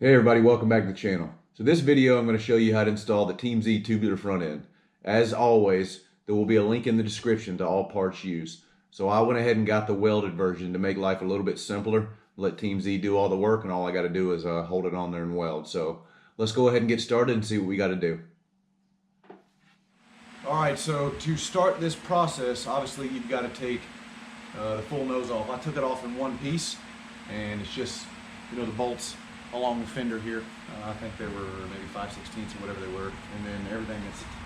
Hey everybody, welcome back to the channel. So this video I'm going to show you how to install the TeamZ tubular front end. As always, there will be a link in the description to all parts used. So I went ahead and got the welded version to make life a little bit simpler. Let TeamZ do all the work, and all I got to do is hold it on there and weld. So let's go ahead and get started and see what we got to do. Alright, so to start this process, obviously you've got to take the full nose off. I took it off in one piece, and it's just, you know, the bolts along the fender here. I think they were maybe 5/16 or whatever they were, and then everything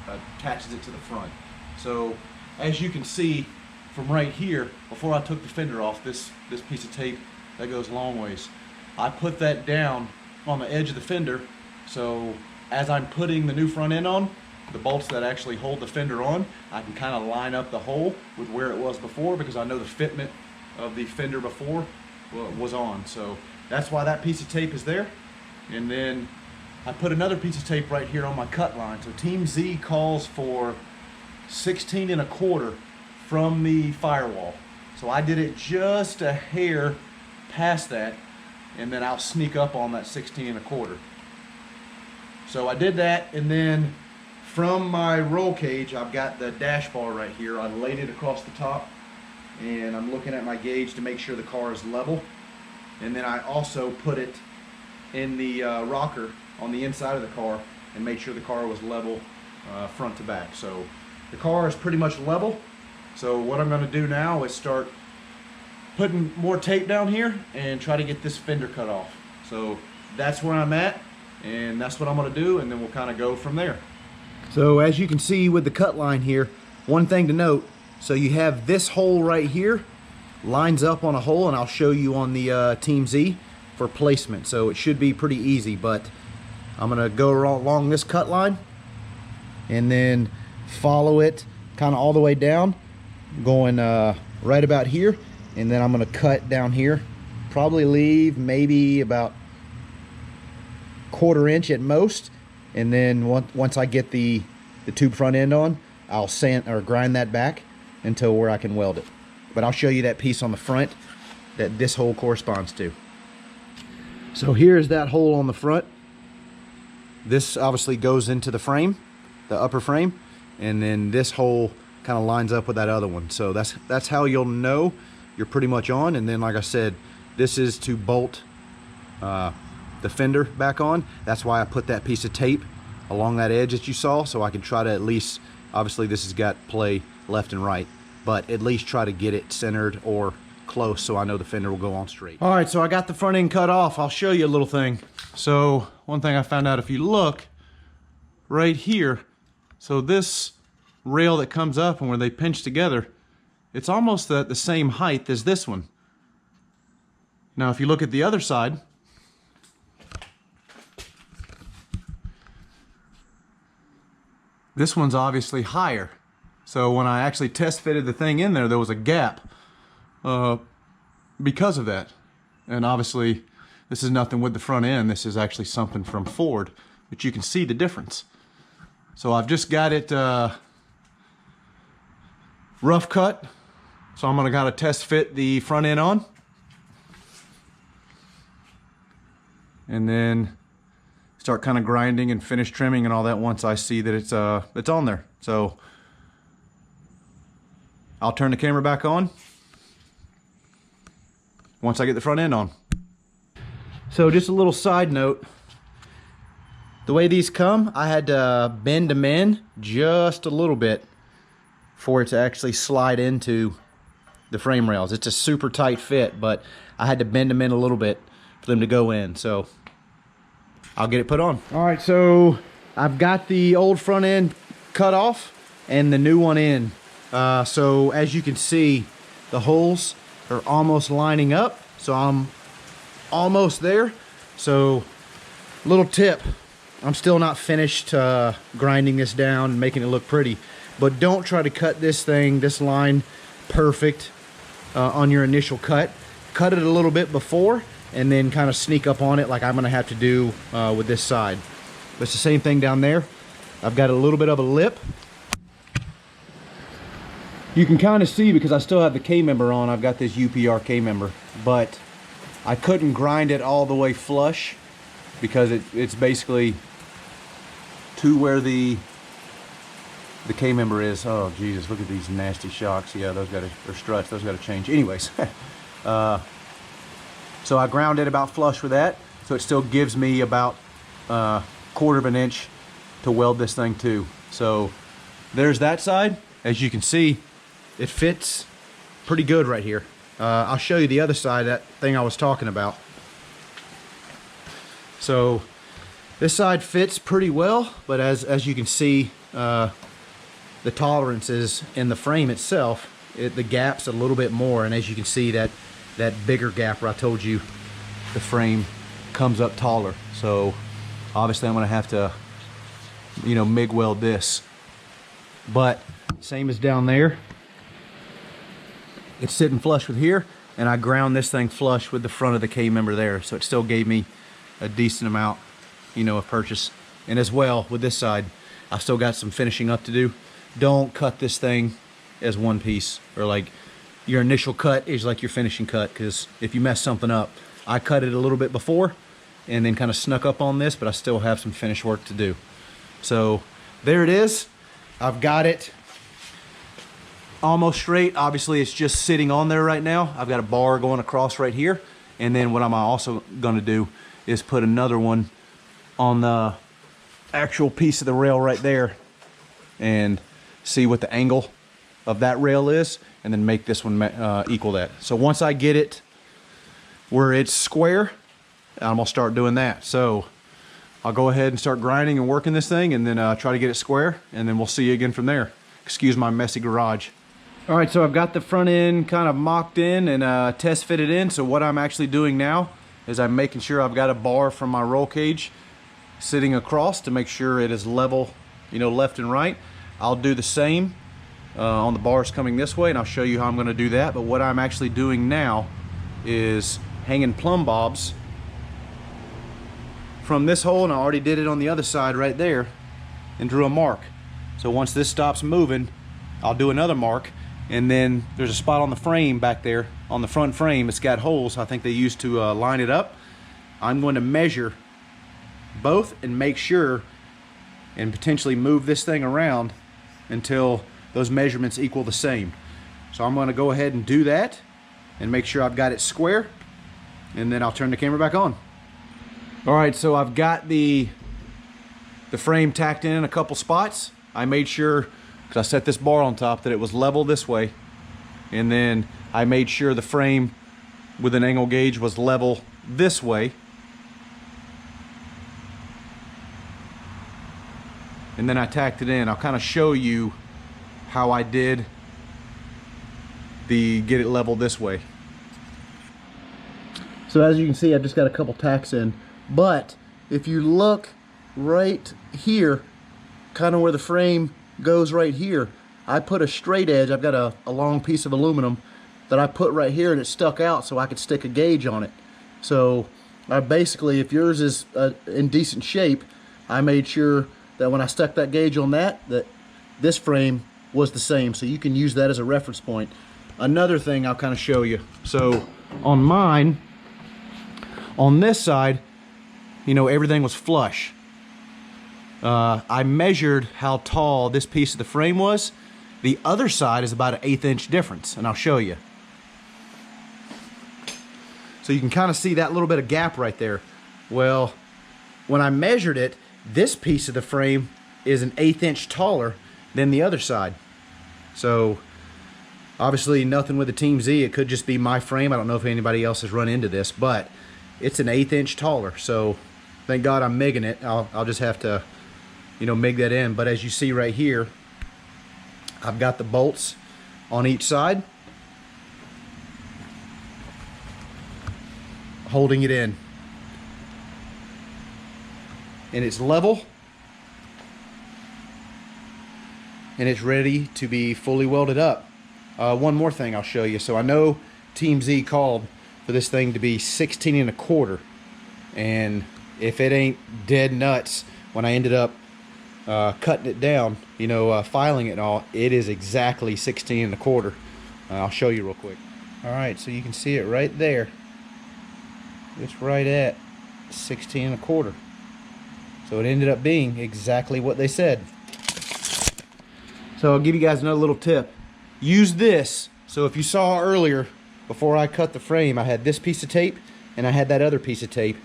that attaches it to the front. So as you can see from right here, before I took the fender off, this piece of tape that goes a long ways, I put that down on the edge of the fender, so as I'm putting the new front end on, the bolts that actually hold the fender on, I can kind of line up the hole with where it was before, because I know the fitment of the fender before was on. So that's why that piece of tape is there. And then I put another piece of tape right here on my cut line. So TeamZ calls for 16 1/4 from the firewall. So I did it just a hair past that, and then I'll sneak up on that 16 1/4. So I did that, and then from my roll cage, I've got the dash bar right here. I laid it across the top, and I'm looking at my gauge to make sure the car is level. And then I also put it in the rocker on the inside of the car and made sure the car was level front to back. So the car is pretty much level. So what I'm going to do now is start putting more tape down here and try to get this fender cut off. So that's where I'm at, and that's what I'm going to do, and then we'll kind of go from there. So as you can see with the cut line here, one thing to note, so you have this hole right here lines up on a hole, and I'll show you on the TeamZ for placement. So it should be pretty easy, but I'm gonna go along this cut line and then follow it kind of all the way down, going right about here, and then I'm gonna cut down here, probably leave maybe about 1/4 inch at most, and then once I get the tube front end on, I'll sand or grind that back until where I can weld it. But I'll show you that piece on the front that this hole corresponds to. So here's that hole on the front. This obviously goes into the frame, the upper frame, and then this hole kind of lines up with that other one. So that's how you'll know you're pretty much on. And then, like I said, this is to bolt the fender back on. That's why I put that piece of tape along that edge that you saw, so I can try to at least, obviously this has got play left and right, but at least try to get it centered or close so I know the fender will go on straight. All right, so I got the front end cut off. I'll show you a little thing. So one thing I found out, if you look right here, so this rail that comes up and where they pinch together, it's almost at the same height as this one. Now if you look at the other side, this one's obviously higher. So when I actually test fitted the thing in there, there was a gap because of that. And obviously this is nothing with the front end. This is actually something from Ford, but you can see the difference. So I've just got it rough cut. So I'm gonna gotta test fit the front end on, and then start kind of grinding and finish trimming and all that once I see that it's on there. So I'll turn the camera back on once I get the front end on. So just a little side note, the way these come, I had to bend them in just a little bit for it to actually slide into the frame rails. It's a super tight fit, but I had to bend them in a little bit for them to go in. So I'll get it put on. All right, so I've got the old front end cut off and the new one in. So as you can see, the holes are almost lining up. So I'm almost there. So little tip, I'm still not finished grinding this down and making it look pretty, but don't try to cut this line perfect on your initial cut. Cut it a little bit before, and then kind of sneak up on it like I'm gonna have to do with this side. But it's the same thing down there. I've got a little bit of a lip. You can kind of see, because I still have the K-member on, I've got this UPR K-member, but I couldn't grind it all the way flush because it's basically to where the K-member is. Oh Jesus, look at these nasty shocks. Yeah, those got to, or struts, those got to change. Anyways, so I ground it about flush with that, so it still gives me about 1/4 of an inch to weld this thing to. So there's that side. As you can see, it fits pretty good right here. I'll show you the other side, that thing I was talking about. So this side fits pretty well, but as you can see, the tolerances in the frame itself, the gap's a little bit more, and as you can see, that bigger gap where I told you the frame comes up taller. So obviously I'm gonna have to, you know, MIG weld this. But same as down there, it's sitting flush with here, and I ground this thing flush with the front of the K-member there, so it still gave me a decent amount, you know, of purchase. And as well with this side, I still got some finishing up to do. Don't cut this thing as one piece, or like your initial cut is like your finishing cut, because if you mess something up, I cut it a little bit before and then kind of snuck up on this, but I still have some finish work to do. So there it is. I've got it almost straight. Obviously it's just sitting on there right now. I've got a bar going across right here, and then what I'm also going to do is put another one on the actual piece of the rail right there and see what the angle of that rail is, and then make this one equal that. So once I get it where it's square, I'm gonna start doing that. So I'll go ahead and start grinding and working this thing, and then try to get it square, and then we'll see you again from there. Excuse my messy garage. All right, so I've got the front end kind of mocked in and test fitted in. So what I'm actually doing now is I'm making sure I've got a bar from my roll cage sitting across to make sure it is level, you know, left and right. I'll do the same on the bars coming this way, and I'll show you how I'm going to do that. But what I'm actually doing now is hanging plumb bobs from this hole, and I already did it on the other side right there and drew a mark. So once this stops moving, I'll do another mark, and then there's a spot on the frame back there, on the front frame. It's got holes I think they used to line it up. I'm going to measure both and make sure and potentially move this thing around until those measurements equal the same. So I'm going to go ahead and do that and make sure I've got it square, and then I'll turn the camera back on. All right, so I've got the frame tacked in a couple spots. I made sure, because I set this bar on top, that it was level this way, and then I made sure the frame with an angle gauge was level this way, and then I tacked it in. I'll kind of show you how I did get it level this way. So as you can see, I've just got a couple tacks in, but if you look right here, kind of where the frame goes right here, I put a straight edge. I've got a long piece of aluminum that I put right here, and it stuck out so I could stick a gauge on it. So I basically, if yours is in decent shape, I made sure that when I stuck that gauge on that this frame was the same, so you can use that as a reference point. Another thing I'll kind of show you. So on mine, on this side, you know, everything was flush. I measured how tall this piece of the frame was. The other side is about an 1/8 inch difference, and I'll show you. So you can kind of see that little bit of gap right there. Well, when I measured it, this piece of the frame is an 1/8 inch taller than the other side. So obviously nothing with the TeamZ. It could just be my frame. I don't know if anybody else has run into this, but it's an 1/8 inch taller. So thank God I'm MIGging it. I'll just have to, you know, MIG that in. But as you see right here, I've got the bolts on each side holding it in, and it's level, and it's ready to be fully welded up. One more thing I'll show you. So I know TeamZ called for this thing to be 16 1/4, and if it ain't dead nuts, when I ended up cutting it down, you know, filing it and all, it is exactly 16 1/4. I'll show you real quick. All right, so you can see it right there. It's right at 16 1/4. So it ended up being exactly what they said. So I'll give you guys another little tip. Use this. So if you saw earlier, before I cut the frame, I had this piece of tape and I had that other piece of tape.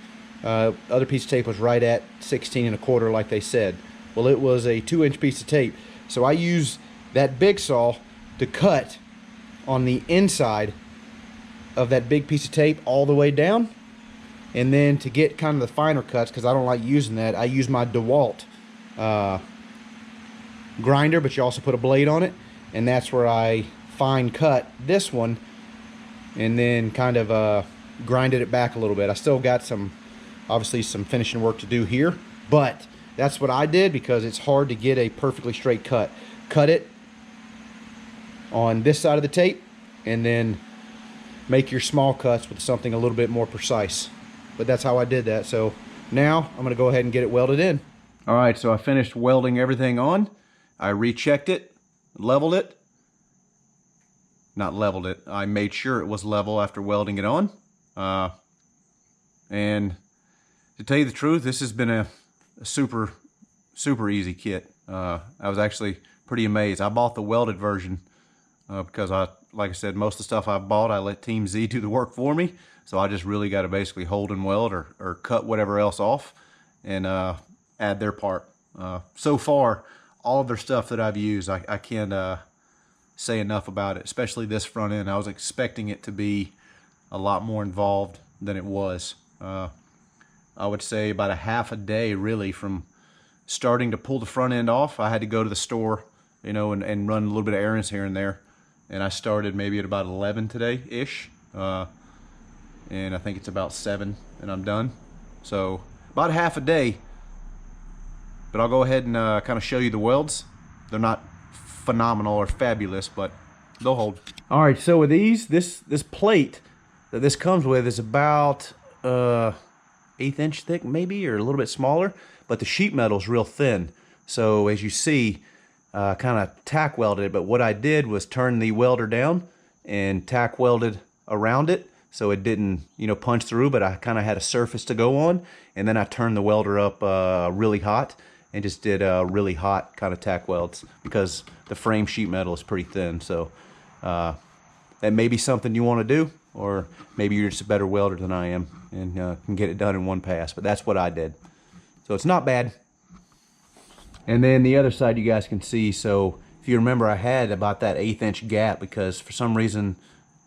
Other piece of tape was right at 16 1/4 like they said. Well, it was a 2-inch piece of tape. So I use that big saw to cut on the inside of that big piece of tape all the way down. And then to get kind of the finer cuts, because I don't like using that, I use my DeWalt grinder, but you also put a blade on it, and that's where I fine cut this one and then kind of grinded it back a little bit. I still got obviously some finishing work to do here, but that's what I did because it's hard to get a perfectly straight cut. Cut it on this side of the tape and then make your small cuts with something a little bit more precise. But that's how I did that. So now I'm gonna go ahead and get it welded in. All right, so I finished welding everything on. I rechecked it, leveled it. Not leveled it, I made sure it was level after welding it on. And to tell you the truth, this has been a super easy kit. I was actually pretty amazed. I bought the welded version because like I said, most of the stuff I bought, I let TeamZ do the work for me. So I just really got to basically hold and weld or cut whatever else off and add their part. So far, all of their stuff that I've used, I can't say enough about it, especially this front end. I was expecting it to be a lot more involved than it was. I would say about a half a day really from starting to pull the front end off. I had to go to the store, you know, and run a little bit of errands here and there. And I started maybe at about 11 today-ish. And I think it's about 7 and I'm done. So about half a day. But I'll go ahead and kind of show you the welds. They're not phenomenal or fabulous, but they'll hold. All right, so with these, this plate that this comes with is about 1/8 inch thick maybe, or a little bit smaller, but the sheet metal is real thin. So as you see, kind of tack welded it, but what I did was turn the welder down and tack welded around it so it didn't, you know, punch through, but I kind of had a surface to go on, and then I turned the welder up really hot and just did really hot kind of tack welds because the frame sheet metal is pretty thin. So that may be something you want to do, or maybe you're just a better welder than I am and can get it done in one pass, but that's what I did. So it's not bad. And then the other side you guys can see, so if you remember, I had about that 1/8 inch gap because for some reason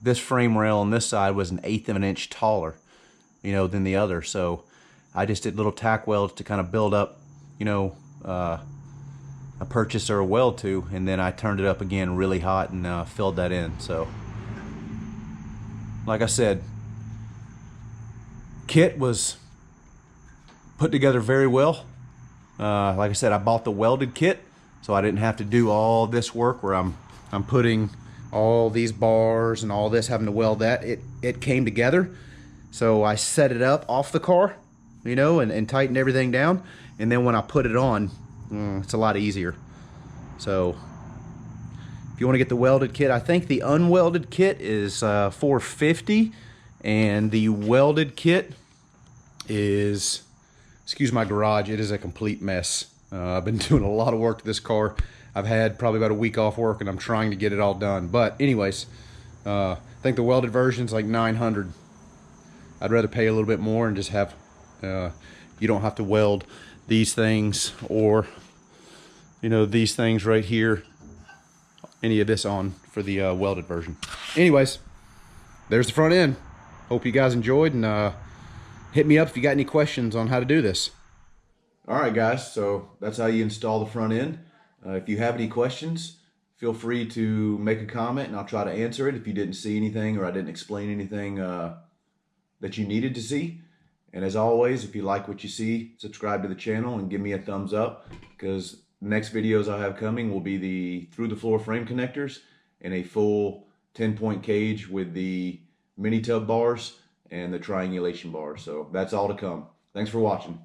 this frame rail on this side was 1/8 of an inch taller, you know, than the other. So I just did little tack welds to kind of build up, you know, a purchase or a weld to, and then I turned it up again really hot and filled that in. So like I said, kit was put together very well. Like I said, I bought the welded kit, so I didn't have to do all this work where I'm putting all these bars and all this, having to weld that. It came together. So I set it up off the car, you know, and tightened everything down. And then when I put it on, it's a lot easier. So if you want to get the welded kit, I think the unwelded kit is $450, and the welded kit is, excuse my garage, it is a complete mess. I've been doing a lot of work to this car. I've had probably about a week off work, and I'm trying to get it all done. But anyways, I think the welded version's like $900. I'd rather pay a little bit more and just have, you don't have to weld these things, or, you know, these things right here, any of this on for the welded version. Anyways, there's the front end. Hope you guys enjoyed, and hit me up if you got any questions on how to do this. All right, guys, so that's how you install the front end. If you have any questions, feel free to make a comment and I'll try to answer it if you didn't see anything or I didn't explain anything that you needed to see. And as always, if you like what you see, subscribe to the channel and give me a thumbs up, because the next videos I have coming will be the through the floor frame connectors and a full 10-point cage with the mini tub bars and the triangulation bars. So that's all to come. Thanks for watching.